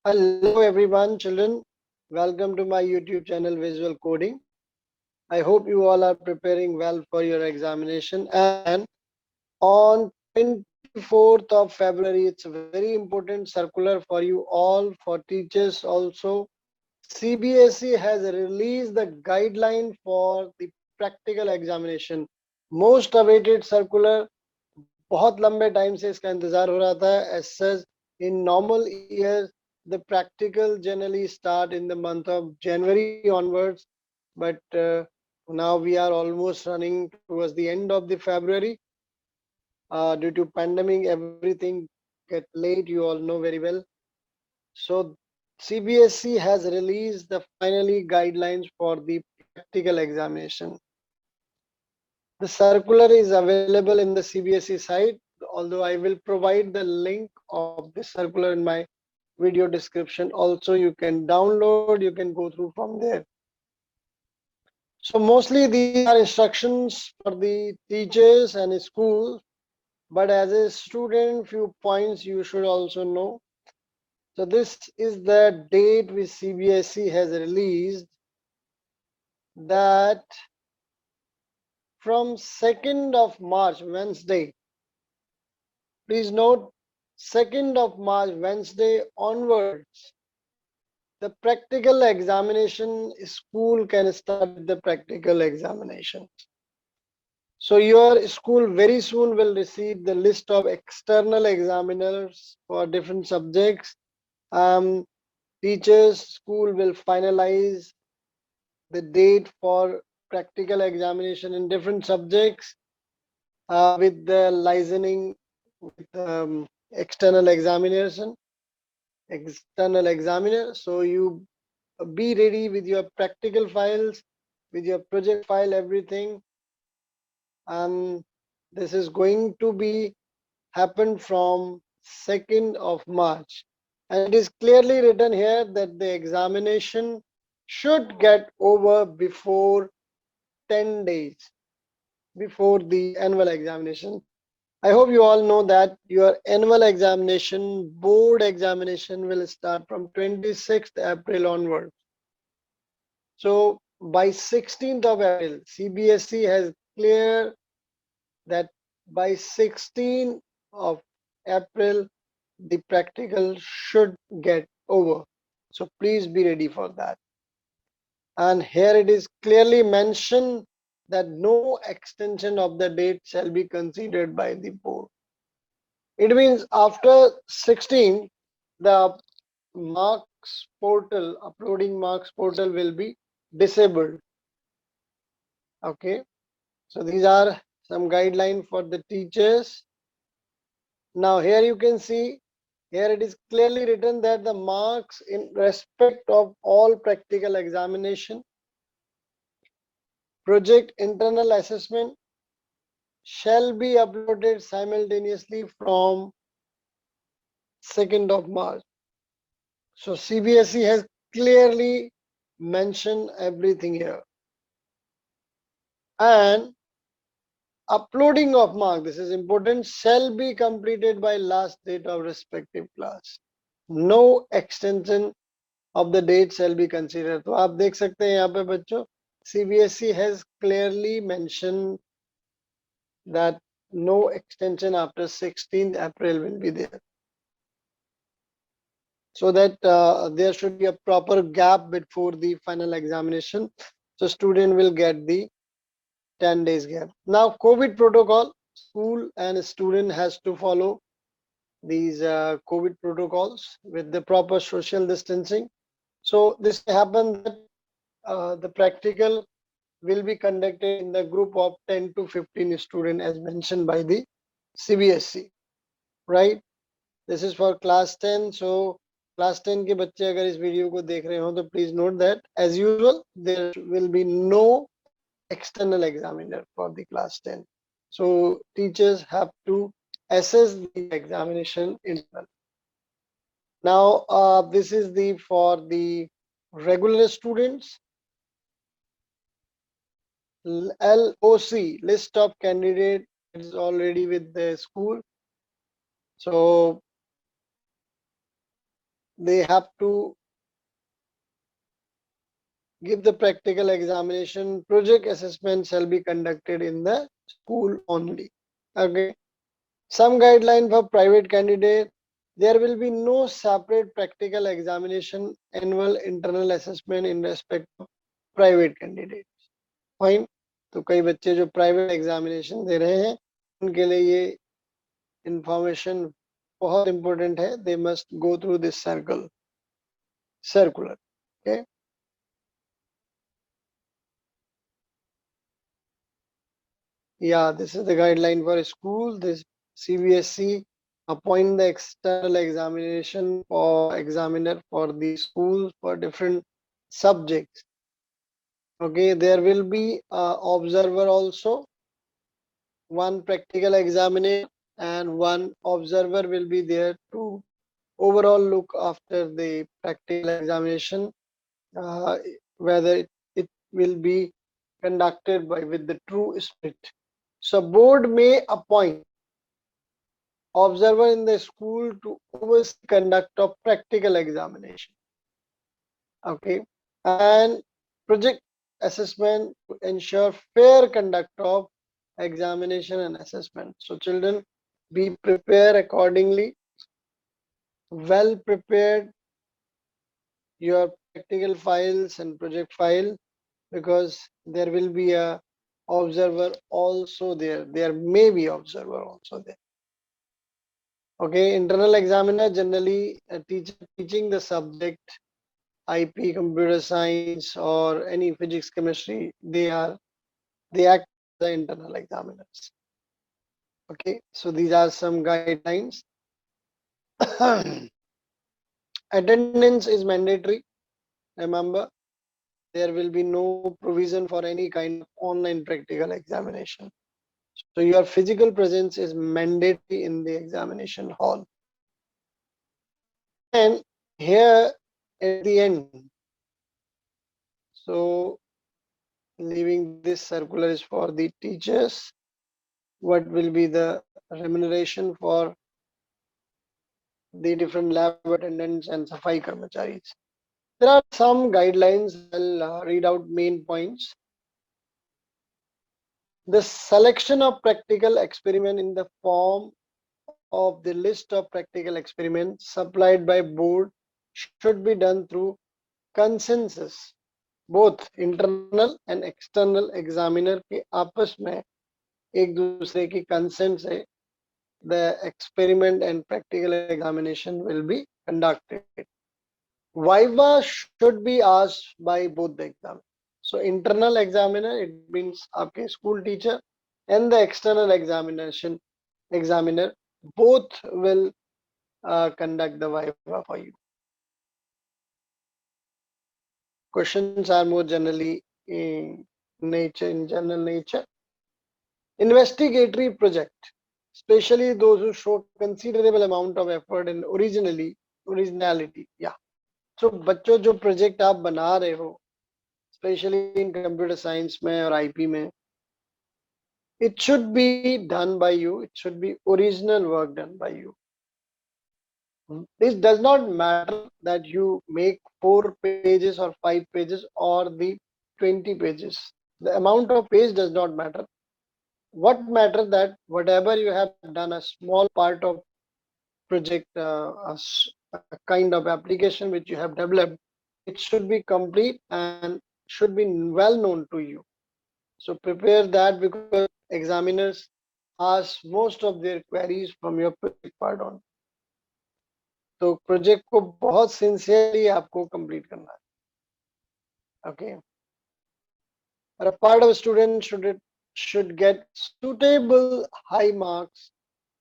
Hello everyone, children. Welcome to my YouTube channel Visual Coding. I hope you all are preparing well for your examination. And on 24th of February, it's a very important circular for you all, for teachers also. CBSE has released the guideline for the practical examination. Most awaited circular. बहुत लंबे time से इसका इंतजार हो रहा था. As such, in normal years, the practical generally start in the month of January onwards, but now we are almost running towards the end of the February. Due to pandemic, everything get late, you all know very well. So CBSE has released the finally guidelines for the practical examination. The circular is available in the CBSE site, although I will provide the link of the circular in my video description. Also, you can download, you can go through from there. So mostly these are instructions for the teachers and schools, but as a student, few points you should also know. So this is the date which CBSE has released, that from 2nd of March, Wednesday, please note, 2nd of March, Wednesday onwards, the practical examination, school can start with the practical examination. So your school very soon will receive the list of external examiners for different subjects. Teachers, school will finalize the date for practical examination in different subjects with the licensing with external examination. So you be ready with your practical files, with your project file, everything. And this is going to be happen from 2nd of March. And it is clearly written here that the examination should get over before 10 days before the annual examination. I hope you all know that your annual examination, board examination, will start from 26th April onwards. So by 16th of April, CBSE has cleared that by 16th of April, the practical should get over. So please be ready for that. And here it is clearly mentioned that no extension of the date shall be considered by the board. It means after 16, the marks portal, uploading marks portal will be disabled. Okay, so these are some guidelines for the teachers. Now here you can see, here it is clearly written that the marks in respect of all practical examination, project internal assessment shall be uploaded simultaneously from 2nd of March. So CBSE has clearly mentioned everything here. And uploading of mark, this is important, shall be completed by last date of respective class. No extension of the date shall be considered. तो आप देख सकते हैं यहाँ पे बच्चों, CBSE has clearly mentioned that no extension after 16th April will be there. So that there should be a proper gap before the final examination. So student will get the 10 days gap. Now COVID protocol, school and student has to follow these COVID protocols with the proper social distancing. So this happened that the practical will be conducted in the group of 10 to 15 students as mentioned by the CBSE, right? This is for class 10. So class 10 के बच्चे अगर इस video को देख रहे हो तो please note that as usual there will be no external examiner for the class 10. So teachers have to assess the examination internal. Now this is the for the regular students. LOC, list of candidate, is already with the school. So they have to give the practical examination. Project assessment shall be conducted in the school only. Okay. Some guideline for private candidate. There will be no separate practical examination, annual internal assessment in respect of private candidate. Fine. तो कई बच्चे जो private examination दे रहे हैं उनके लिए ये information बहुत इंपॉर्टेंट है. They must go through this circular. Okay. Yeah, this is the guideline for school. This CBSE appoint the external examination for examiner for the schools for different subjects. Okay, there will be observer also, one practical examiner and one observer will be there to overall look after the practical examination, uh, whether it will be conducted by with the true spirit. So board may appoint observer in the school to oversee conduct of practical examination. Okay, and project assessment to ensure fair conduct of examination and assessment. So children, be prepared accordingly, well prepared your practical files and project file, because there will be a observer also there. There may be observer also there. Okay, internal examiner generally a teacher teaching the subject IP, computer science, or any physics, chemistry. They act as the internal examiners. Okay, so these are some guidelines. Attendance is mandatory. Remember, there will be no provision for any kind of online practical examination. So your physical presence is mandatory in the examination hall. And here at the end, so leaving this circular is for the teachers. What will be the remuneration for the different lab attendants and Safai Karmacharis? There are some guidelines. I'll read out main points. The selection of practical experiment in the form of the list of practical experiments supplied by board should be done through consensus. Both internal and external examiner के आपस में एक दूसरे की consent से the experiment and practical examination will be conducted. Viva should be asked by both the examiners. So internal examiner, it means आपके school teacher, and the external examiner, both will conduct the Viva for you. Questions are more generally in general nature. Investigatory project, especially those who show considerable amount of effort and originality. Yeah. So बच्चों जो project आप बना रहे हो, especially in computer science में और IP में, it should be done by you. It should be original work done by you. This does not matter that you make 4 pages or 5 pages or the 20 pages. The amount of page does not matter. What matters that whatever you have done, a small part of project, a kind of application which you have developed, it should be complete and should be well known to you. So prepare that, because examiners ask most of their queries from your project part on. तो project को बहुत sincerely आपको complete करना है. Okay. But a part of a student should get suitable high marks,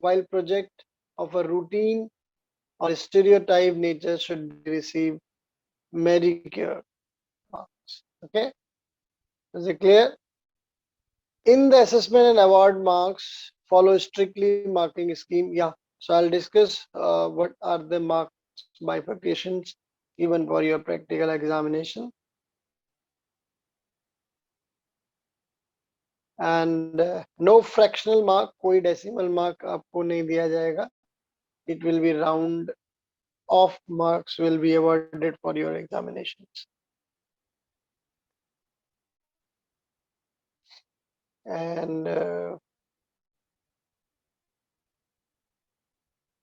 while project of a routine or stereotype nature should receive mediocre marks. Okay, is it clear? In the assessment and award marks, follow strictly marking scheme. Yeah, so I'll discuss what are the marks bifurcations given for your practical examination. And no fractional mark, कोई decimal mark आपको नहीं दिया जाएगा. It will be round of marks will be awarded for your examinations. And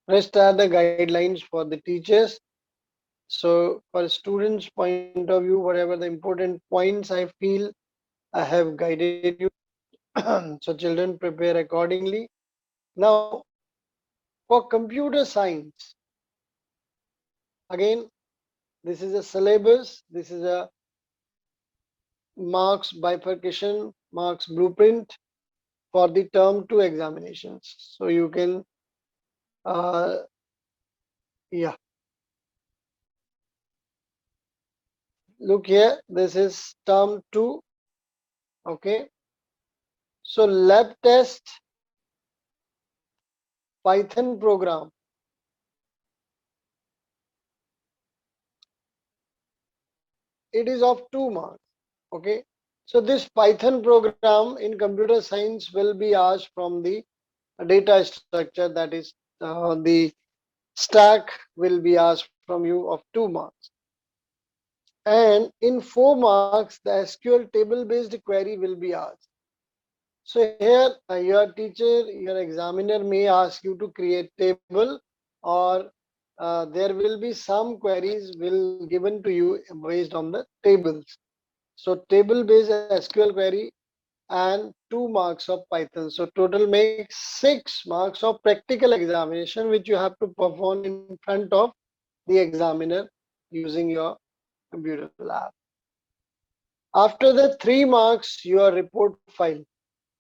rest are the guidelines for the teachers. So for students' point of view, whatever the important points I feel I have guided you. So children prepare accordingly. Now for computer science, again, this is a syllabus. This is a marks bifurcation, marks blueprint for the term 2 examinations. So you can, yeah, look here. This is term 2. Okay. So lab test Python program. It is of 2 marks. Okay. So this Python program in computer science will be asked from the data structure, that is the stack will be asked from you of 2 marks. And in 4 marks, the SQL table based query will be asked. So here your teacher, your examiner may ask you to create table, or there will be some queries will given to you based on the tables. So table based SQL query and 2 marks of Python. So total makes 6 marks of practical examination which you have to perform in front of the examiner using your computer lab. After the 3 marks, your report file.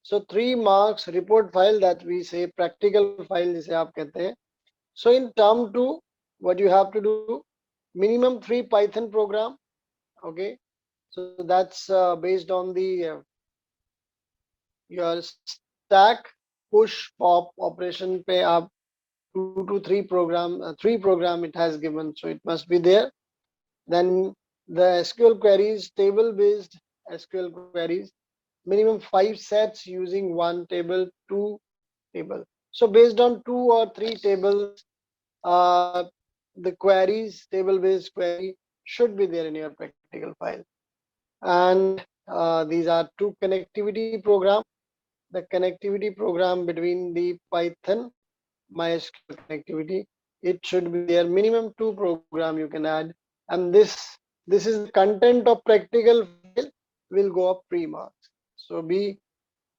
So 3 marks report file, that we say practical file जिसे आप कहते हैं. So in term 2, what you have to do, minimum 3 Python program. Okay, so that's based on the your stack push pop operation पे आप 3 program it has given, so it must be there. Then the SQL queries, table based SQL queries, minimum 5 sets using 1 table, 2 table. So based on 2 or 3 tables, uh, the queries, table based query should be there in your practical file. And these are 2 connectivity program. The connectivity program between the Python MySQL connectivity, it should be there. Minimum 2 program you can add. And this is the content of practical file will go up 3 marks. So be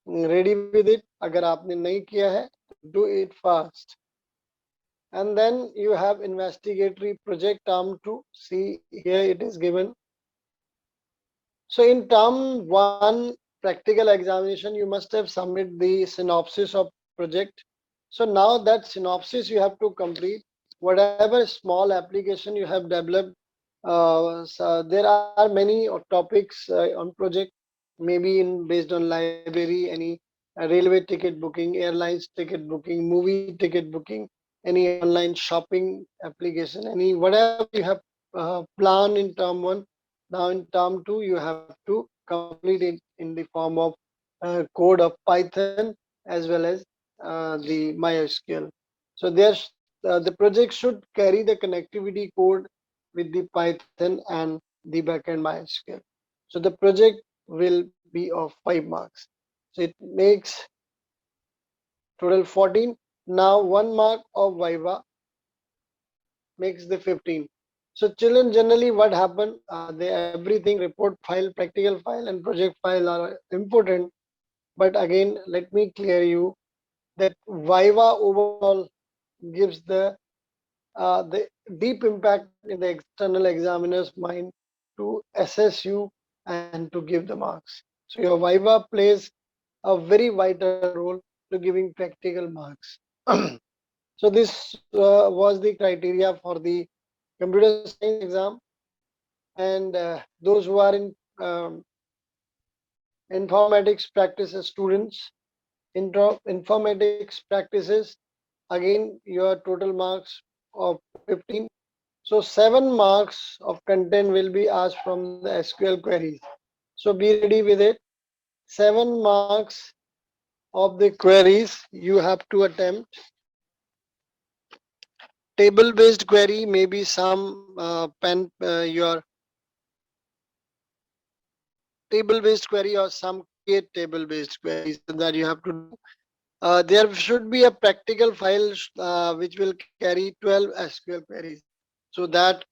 ready with it. अगर आपने नहीं किया है, do it fast. And then you have investigatory project term 2. See here it is given. So in term 1 practical examination, you must have submit the synopsis of project. So now that synopsis you have to complete. Whatever small application you have developed, so there are many topics on project, maybe in based on library, any railway ticket booking, airlines ticket booking, movie ticket booking, any online shopping application, any whatever you have planned in term 1. Now in term 2, you have to complete it in the form of code of Python as well as the MySQL. So there's the project should carry the connectivity code with the Python and the backend MySQL. So the project will be of 5 marks. So it makes total 14. Now 1 mark of Viva makes the 15. So children, generally what happen, they everything report file, practical file and project file are important. But again, let me clear you that Viva overall gives the deep impact in the external examiner's mind to assess you and to give the marks. So your Viva plays a very vital role to giving practical marks. So this was the criteria for the computer science exam. And those who are in informatics practices students, informatics practices, again your total marks of 15. So 7 marks of content will be asked from the SQL queries. So be ready with it. 7 marks of the queries you have to attempt. table based query, maybe some pen your table based query or some create table based queries that you have to do. There should be a practical file which will carry 12 SQL queries. So that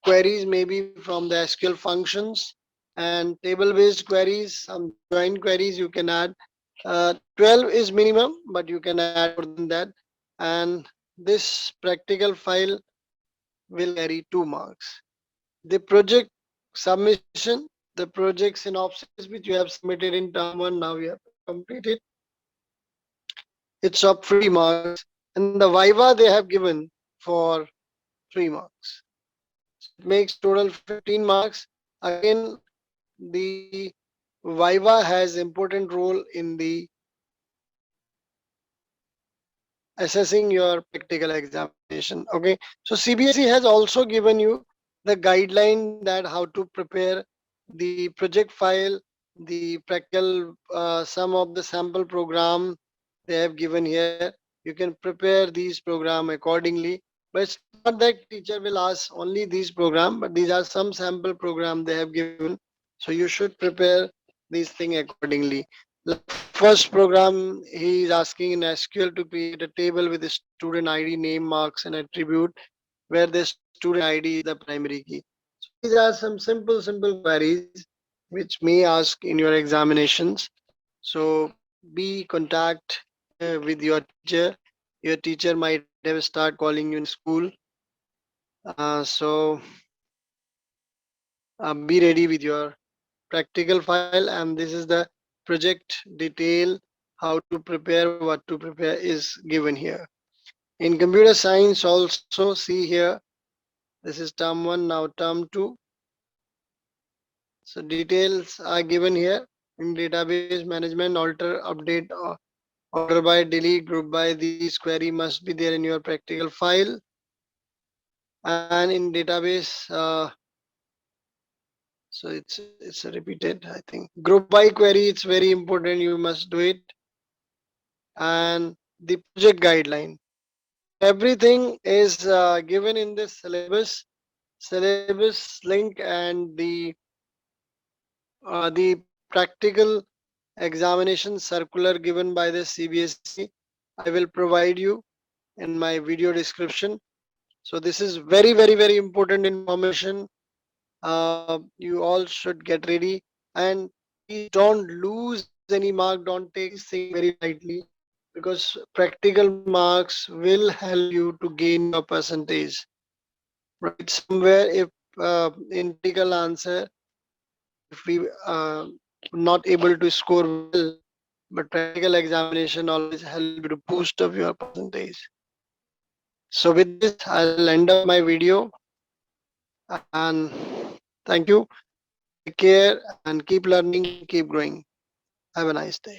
queries may be from the SQL functions, and table based queries, some join queries you can add. 12 is minimum, but you can add more than that. And this practical file will carry 2 marks. The project submission, the project synopsis which you have submitted in term 1, now you have to complete it. It's of 3 marks, and the viva they have given for 3 marks. So it makes total 15 marks. Again, the viva has important role in the assessing your practical examination. Okay, so CBSE has also given you the guideline that how to prepare the project file, the practical, some of the sample program they have given here. You can prepare these program accordingly, but it's not that teacher will ask only these program, but these are some sample program they have given, so you should prepare these thing accordingly. Like first program, he is asking in SQL to create a table with the student ID, name, marks, and attribute, where the student ID is the primary key. So these are some simple queries which may ask in your examinations. So be contact with your teacher. Your teacher might have start calling you in school. So be ready with your practical file, and this is the project detail, how to prepare, what to prepare is given here. In computer science also, see here, this is term 1, now term 2. So details are given here. In database management, alter, update, order by, delete, group by, these query must be there in your practical file. And in database, so it's repeated, I think. Group by query, it's very important, you must do it. And the project guideline, everything is given in this syllabus link, and the practical examination circular given by the CBSE I will provide you in my video description. So this is very important information. You all should get ready, and please don't lose any mark, don't take this thing very lightly, because practical marks will help you to gain your percentage, right? Somewhere, if in critical answer, if we not able to score well, but practical examination always help you to boost up your percentage. So with this, I'll end up my video, and thank you. Take care and keep learning, keep growing. Have a nice day.